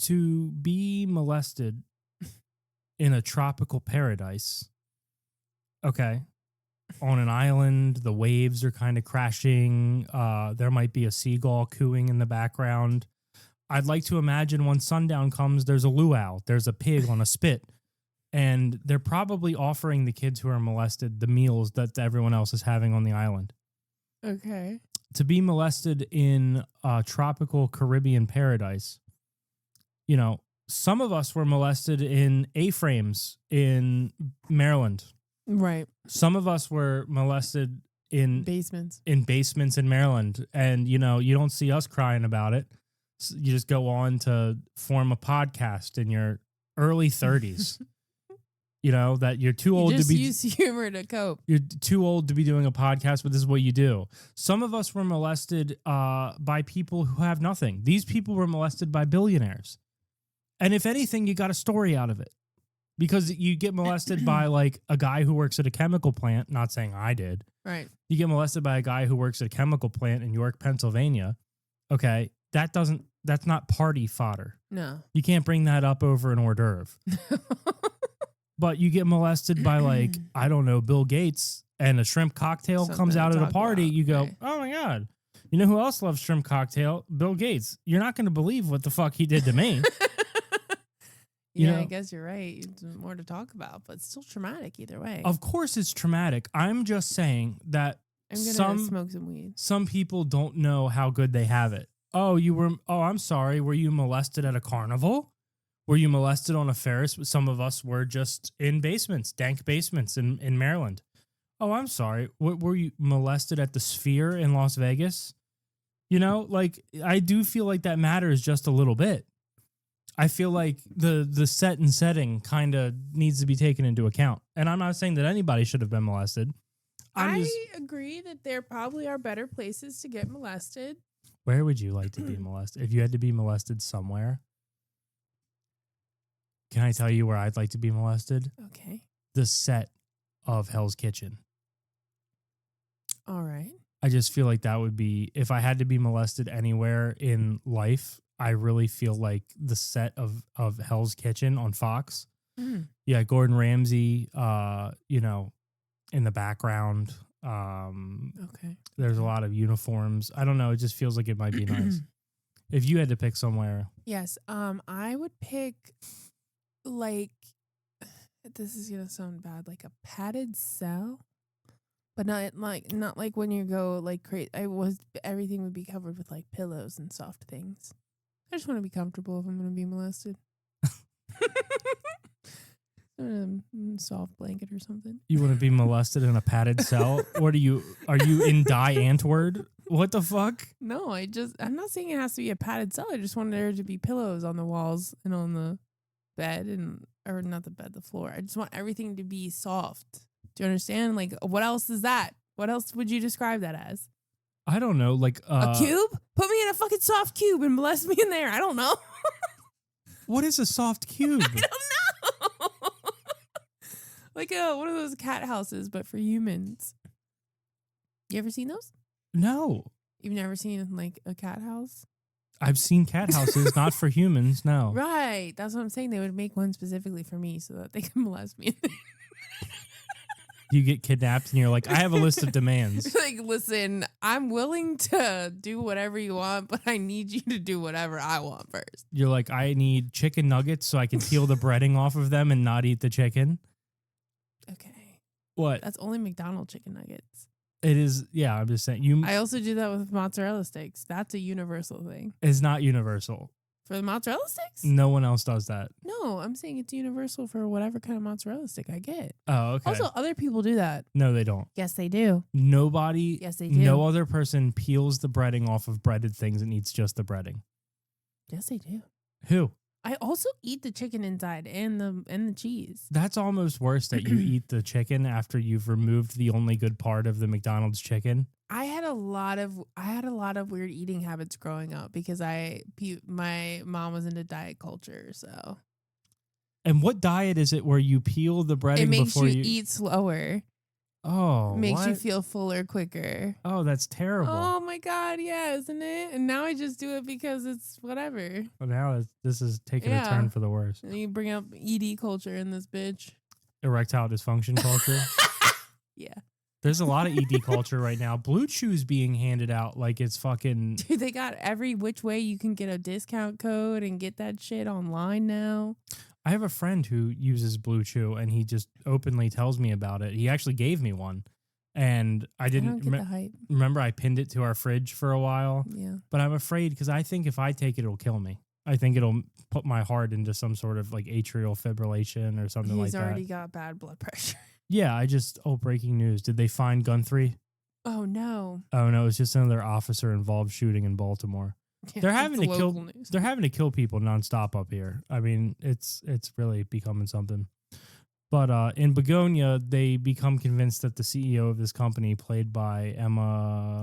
to be molested in a tropical paradise, okay, on an island, the waves are kind of crashing. There might be a seagull cooing in the background. I'd like to imagine when sundown comes, there's a luau, there's a pig on a spit, and they're probably offering the kids who are molested the meals that everyone else is having on the island. Okay. To be molested in a tropical Caribbean paradise you know, some of us were molested in A-frames in Maryland. Right. Some of us were molested in Basements. in Maryland. And, you know, you don't see us crying about it. You just go on to form a podcast in your early 30s. You know, that you're too old to be. Use humor to cope. You're too old to be doing a podcast, but this is what you do. Some of us were molested by people who have nothing. These people were molested by billionaires. And if anything, you got a story out of it. Because you get molested by like a guy who works at a chemical plant, not saying I did. Right. You get molested by a guy who works at a chemical plant in York, Pennsylvania. Okay, that's not party fodder. No. You can't bring that up over an hors d'oeuvre. But you get molested by like, I don't know, Bill Gates, and a shrimp cocktail Something comes out to at a talk party. about, You go, right. oh my God. You know who else loves shrimp cocktail? Bill Gates. You're not going to believe what the fuck he did to me. Yeah, know? I guess you're right. There's more to talk about, but it's still traumatic either way. Of course it's traumatic. I'm just saying that I'm gonna smoke some weed. some people don't know how good they have it. Oh, I'm sorry. Were you molested at a carnival? Were you molested on a Ferris? Some of us were just in basements, dank basements in Maryland. Oh, I'm sorry. Were you molested at the Sphere in Las Vegas? You know, like, I do feel like that matters just a little bit. I feel like the set and setting kind of needs to be taken into account. And I'm not saying that anybody should have been molested. I agree that there probably are better places to get molested. Where would you like to be molested? If you had to be molested somewhere, can I tell you where I'd like to be molested? Okay. The set of Hell's Kitchen. All right. I just feel like that would be, if I had to be molested anywhere in life, I really feel like the set of Hell's Kitchen on Fox. Mm. Yeah, Gordon Ramsay, you know, in the background. Okay. There's a lot of uniforms. I don't know. It just feels like it might be nice. If you had to pick somewhere. Yes. I would pick like, this is gonna sound bad, like a padded cell, but not like when you go like crazy. Everything would be covered with like pillows and soft things. I just want to be comfortable if I'm gonna be molested. Soft blanket or something. You want to be molested in a padded cell? What are you in Die Antwoord? What the fuck? No, I'm not saying it has to be a padded cell. I just want there to be pillows on the walls and on the bed or not the bed, the floor. I just want everything to be soft. Do you understand? Like, what else is that? What else would you describe that as? I don't know. Like A cube? Put me in a fucking soft cube and molest me in there. I don't know. What is a soft cube? I don't know. Like one of those cat houses, but for humans. You ever seen those? No. You've never seen like a cat house? I've seen cat houses, not for humans. No. Right. That's what I'm saying. They would make one specifically for me so that they can molest me. You get kidnapped and you're like, I have a list of demands. Like, listen, I'm willing to do whatever you want, but I need you to do whatever I want first. You're like, I need chicken nuggets so I can peel the breading off of them and not eat the chicken. Okay. What? That's only McDonald's chicken nuggets. It is. Yeah, I'm just saying. I also do that with mozzarella sticks. That's a universal thing. It's not universal. For the mozzarella sticks? No one else does that. No, I'm saying it's universal for whatever kind of mozzarella stick I get. Oh, okay. Also, other people do that. No, they don't. Yes, they do. Nobody. Yes, they do. No other person peels the breading off of breaded things and eats just the breading. Yes, they do. Who? I also eat the chicken inside and the cheese. That's almost worse that you eat the chicken after you've removed the only good part of the McDonald's chicken. I had a lot of weird eating habits growing up because my mom was into diet culture, so. And what diet is it where you peel the breading It makes before you eat slower. Oh, Makes you what? feel fuller quicker. Oh, that's terrible. Oh my God, yeah, isn't it? And now I just do it because it's whatever. Well, now this is taking a Yeah. turn for the worse. And you bring up ED culture in this bitch. Erectile dysfunction culture. Yeah. There's a lot of ED culture right now. Blue Chew's being handed out like it's fucking. Dude, they got every which way you can get a discount code and get that shit online now. I have a friend who uses Blue Chew and he just openly tells me about it. He actually gave me one. And I don't didn't get the hype. remember I pinned it to our fridge for a while. Yeah. But I'm afraid because I think if I take it, it'll kill me. I think it'll put my heart into some sort of like atrial fibrillation or something like He's that. already got bad blood pressure. Yeah, breaking news. Did they find Gun 3? Oh no. Oh no, it's just another officer involved shooting in Baltimore. Yeah, They're it's having the to kill local news. they're having to kill people nonstop up here. I mean, it's really becoming something. But in Bugonia, they become convinced that the CEO of this company, played by Emma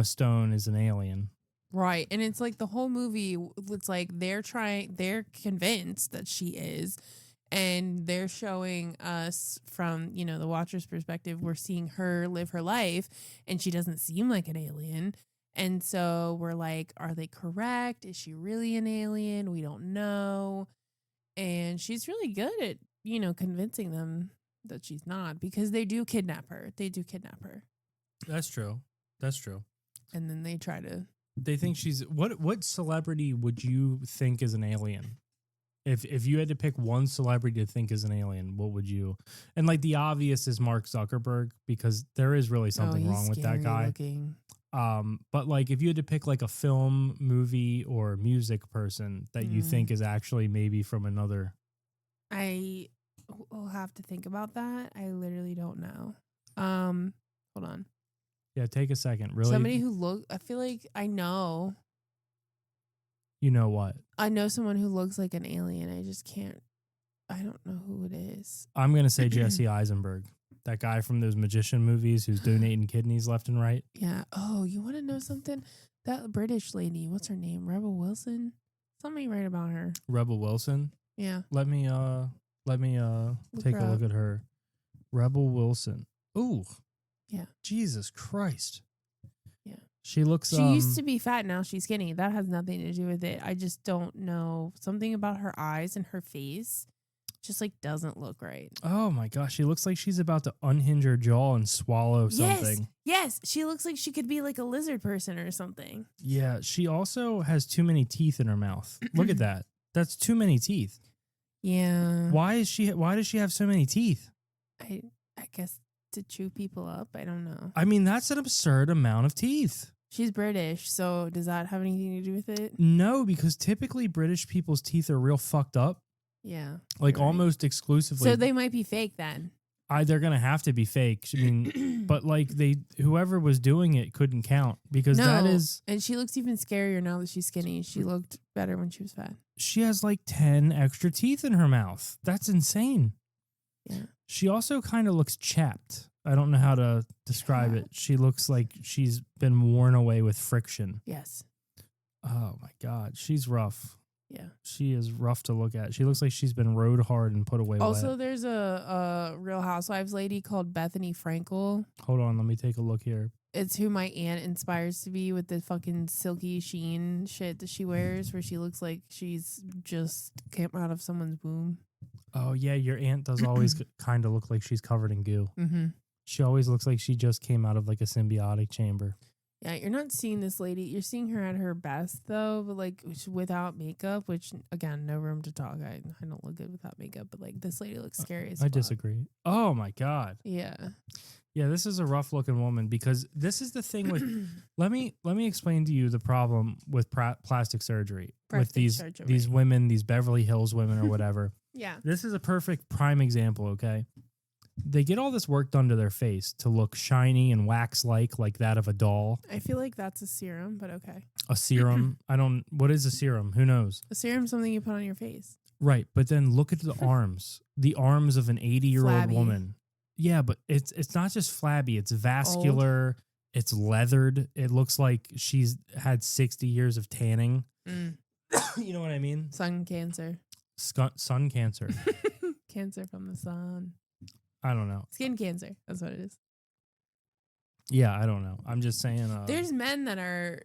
Stone, is an alien. Right. And it's like the whole movie, it's like they're convinced that she is. And they're showing us from, the watcher's perspective, we're seeing her live her life and she doesn't seem like an alien. And so we're like, are they correct? Is she really an alien? We don't know. And she's really good at, convincing them that she's not, because they do kidnap her. That's true. And then they try to. They think she's what celebrity would you think is an alien? If you had to pick one celebrity to think is an alien, what would you? And like the obvious is Mark Zuckerberg, because there is really something wrong with that guy. Looking. But like if you had to pick like a film, movie, or music person that you think is actually maybe from another. I will have to think about that. I literally don't know. Hold on. Yeah, take a second. Really? Somebody who I feel like I know. You know what? I know someone who looks like an alien. I don't know who it is. I'm going to say Jesse Eisenberg. That guy from those magician movies who's donating kidneys left and right. Yeah. Oh, you want to know something? That British lady, what's her name? Rebel Wilson? Something right about her. Rebel Wilson? Yeah. Let me take a look at her. Rebel Wilson. Ooh. Yeah. Jesus Christ. Yeah. She looks She used to be fat, now she's skinny. That has nothing to do with it. I just don't know. Something about her eyes and her face just like doesn't look right. Oh my gosh, she looks like she's about to unhinge her jaw and swallow something. Yes. She looks like she could be like a lizard person or something. Yeah, she also has too many teeth in her mouth. Look at that. That's too many teeth. Yeah. Why does she have so many teeth? I guess to chew people up. I don't know. I mean, that's an absurd amount of teeth. She's British, so does that have anything to do with it? No, because typically British people's teeth are real fucked up. Yeah. Like you're right. almost exclusively. So they might be fake then. They're going to have to be fake. I mean, but like whoever was doing it couldn't count, because that is. And she looks even scarier now that she's skinny. She looked better when she was fat. She has like 10 extra teeth in her mouth. That's insane. Yeah. She also kind of looks chapped. I don't know how to describe it. She looks like she's been worn away with friction. Yes. Oh my God. She's rough. Yeah. She is rough to look at. She looks like she's been rode hard and put away Also, wet. there's a Real Housewives lady called Bethany Frankel. Hold on. Let me take a look here. It's who my aunt inspires to be, with the fucking silky sheen shit that she wears, where she looks like she's just came out of someone's womb. Oh, yeah. Your aunt does always kind of look like she's covered in goo. Mm-hmm. She always looks like she just came out of like a symbiotic chamber. Yeah, you're not seeing this lady. You're seeing her at her best, though, but like without makeup, which, again, no room to talk. I don't look good without makeup, but like this lady looks scary as fuck. I disagree. Oh, my God. Yeah. Yeah, this is a rough looking woman, because this is the thing with let me explain to you the problem with plastic surgery with these women, these Beverly Hills women or whatever. Yeah. This is a perfect prime example, okay? They get all this work done to their face to look shiny and wax-like that of a doll. I feel like that's a serum, but okay. A serum? What is a serum? Who knows? A serum is something you put on your face. Right, but then look at the arms. The arms of an 80-year-old woman. Yeah, but it's not just flabby. It's vascular. Old. It's leathered. It looks like she's had 60 years of tanning. Mm. You know what I mean? Sun cancer. Sun cancer. Cancer from the sun. I don't know. Skin cancer. That's what it is. Yeah, I don't know. I'm just saying. There's men that are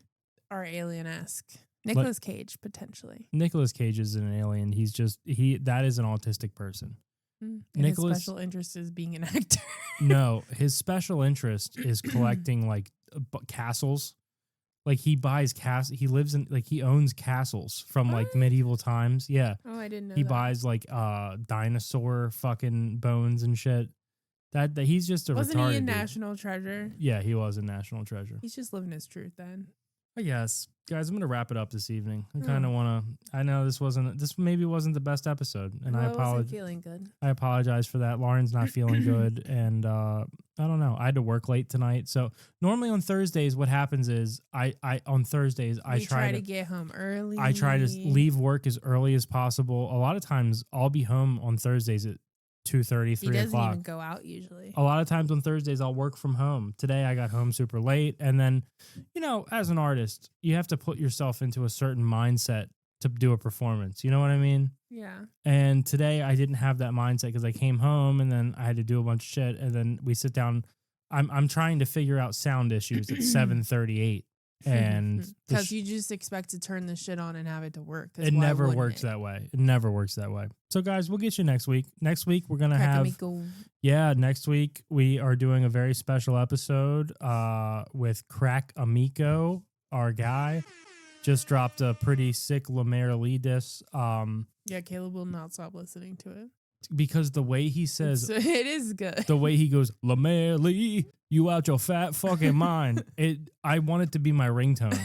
alien-esque. Nicolas Cage, potentially. Nicolas Cage is an alien. That is an autistic person. And his special interest is being an actor. No, his special interest is collecting like castles. Like he buys he lives in he owns castles from like medieval times. Yeah. Oh, I didn't know. He buys like dinosaur fucking bones and shit. That he's just a retarded. Wasn't he in dude. National Treasure? Yeah, he was in National Treasure. He's just living his truth then. I guess, guys, I'm gonna wrap it up this evening. I Hmm. kind of want to. I know this maybe wasn't the best episode, and I wasn't apologize. feeling good. I apologize for that. Lauren's not feeling good, and I don't know. I had to work late tonight, so normally on Thursdays, what happens is I on Thursdays I We try to get home early. I try to leave work as early as possible. A lot of times, I'll be home on Thursdays at 2:30, He 3 doesn't o'clock. even go out usually. A lot of times on Thursdays, I'll work from home. Today, I got home super late. And then, as an artist, you have to put yourself into a certain mindset to do a performance. You know what I mean? Yeah. And today, I didn't have that mindset because I came home and then I had to do a bunch of shit. And then we sit down. I'm trying to figure out sound issues at 7:38. And because you just expect to turn the shit on and have it to work. it never works that way. It never works that way. So, guys, we'll get you next week. Next week, we're going to have... Amico. Yeah, next week we are doing a very special episode with Crack Amico, our guy. Just dropped a pretty sick Lemaire Lee diss. Yeah, Caleb will not stop listening to it. Because the way he says... It is good. The way he goes, Lemaire Lee, you out your fat fucking mind. I want it to be my ringtone.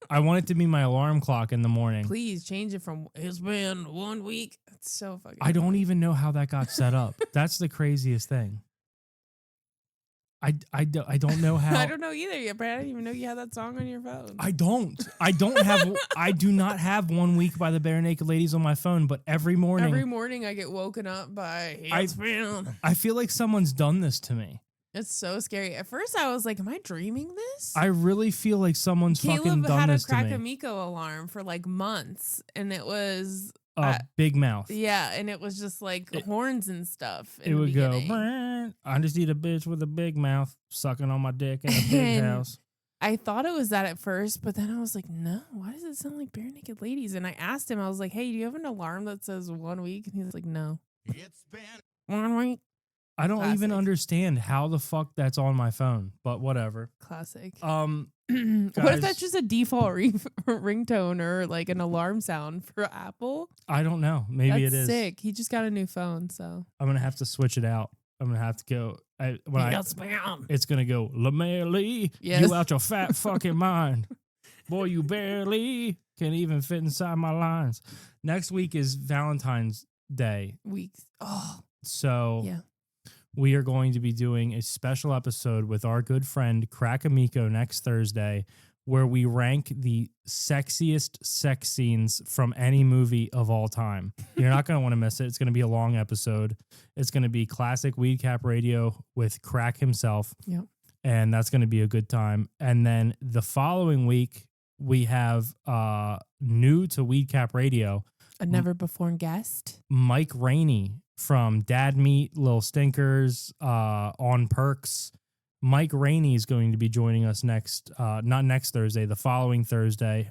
I want it to be my alarm clock in the morning. Please change it from it's been 1 week. It's so fucking I don't funny. even know how that got set up. That's the craziest thing. I don't know how. I don't know either yet, Brad. I didn't even know you had that song on your phone. I do not have 1 week by the Bare Naked Ladies on my phone, but every morning I get woken up by I feel like someone's done this to me. It's so scary. At first I was like, am I dreaming this? I really feel like someone's fucking Caleb done had a this to Crack me. Amico alarm for like months, and it was Big mouth. yeah, and it was just like horns and stuff. It would go, "Brrr, I just need a bitch with a big mouth sucking on my dick in a big And house. I thought it was that at first, but then I was like, no, why does it sound like Bare Naked Ladies? And I asked him, I was like, hey, do you have an alarm that says 1 week? And he was like, no. It's been 1 week. I don't even Classic. understand how the fuck that's on my phone, but whatever. Classic. Guys, What if that's just a default ringtone or like an alarm sound for Apple? I don't know. Maybe That's it is. sick. He just got a new phone, so. I'm gonna have to switch it out. I'm gonna have to go. It's gonna go, Lemaire Lee, Yes. you out your fat fucking mind. Boy, you barely can even fit inside my lines. Next week is Valentine's Day. Weeks. Oh, So yeah. we are going to be doing a special episode with our good friend Crack Amico next Thursday, where we rank the sexiest sex scenes from any movie of all time. You're not going to want to miss it. It's going to be a long episode. It's going to be classic Weed Cap Radio with Crack himself. Yep. And that's going to be a good time. And then the following week, we have new to Weed Cap Radio, A never before guest. Mike Rainey from Dad Meat, Lil Stinkers, On Perks. Mike Rainey is going to be joining us not next Thursday, the following Thursday.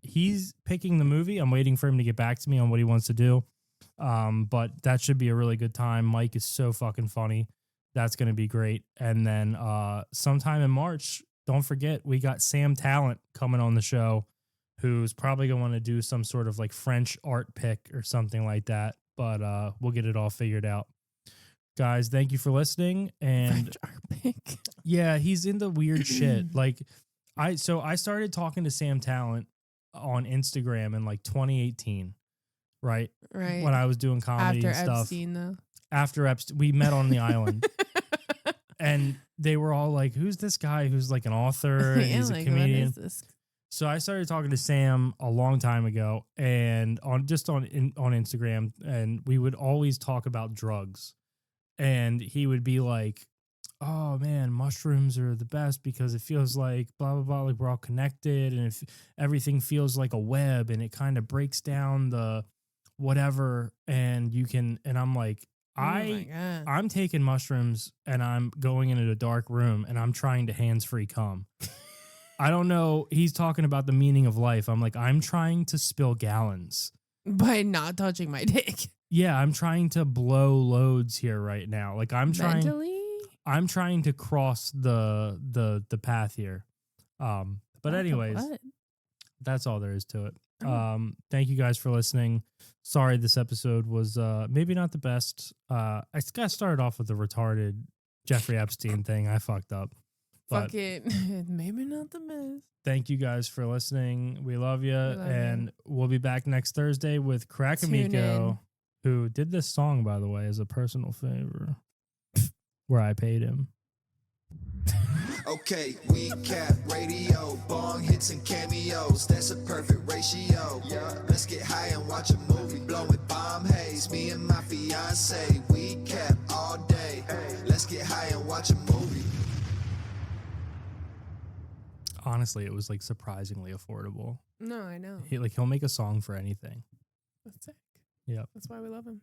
He's picking the movie. I'm waiting for him to get back to me on what he wants to do. But that should be a really good time. Mike is so fucking funny. That's going to be great. And then sometime in March, don't forget, we got Sam Talent coming on the show, who's probably going to do some sort of like French art pick or something like that. But we'll get it all figured out. Guys, thank you for listening. And French art pick. yeah, he's into weird shit. Like I started talking to Sam Talent on Instagram in like 2018, right? Right. When I was doing comedy After and stuff. Epstein, though. After Epstein, we met on the island. And they were all like, who's this guy who's like an author and Yeah, he's a like, comedian? What is this? So I started talking to Sam a long time ago and on Instagram, and we would always talk about drugs. And he would be like, oh man, mushrooms are the best because it feels like blah, blah, blah, like we're all connected and if everything feels like a web and it kind of breaks down the whatever and you can, and I'm like, Oh my God. I'm taking mushrooms and I'm going into a dark room and I'm trying to hands-free cum. I don't know. He's talking about the meaning of life. I'm like, I'm trying to spill gallons. By not touching my dick. Yeah, I'm trying to blow loads here right now. Like I'm trying to cross the path here. But anyways, that's all there is to it. Thank you guys for listening. Sorry this episode was maybe not the best. I got started off with the retarded Jeffrey Epstein thing. I fucked up. But Fuck it. Maybe not the best. thank you guys for listening. We love you. love And we'll be back next Thursday with Crack Tune in. Amico, who did this song, by the way, as a personal favor, where I paid him. Okay, we cap radio, bong hits and cameos. That's a perfect ratio. Yeah, let's get high and watch a movie, blowing bomb haze. Me and my fiance, we cap all day. Let's get high and watch a movie. Honestly, it was like surprisingly affordable. No, I know. He'll make a song for anything. That's sick. Yep. That's why we love him.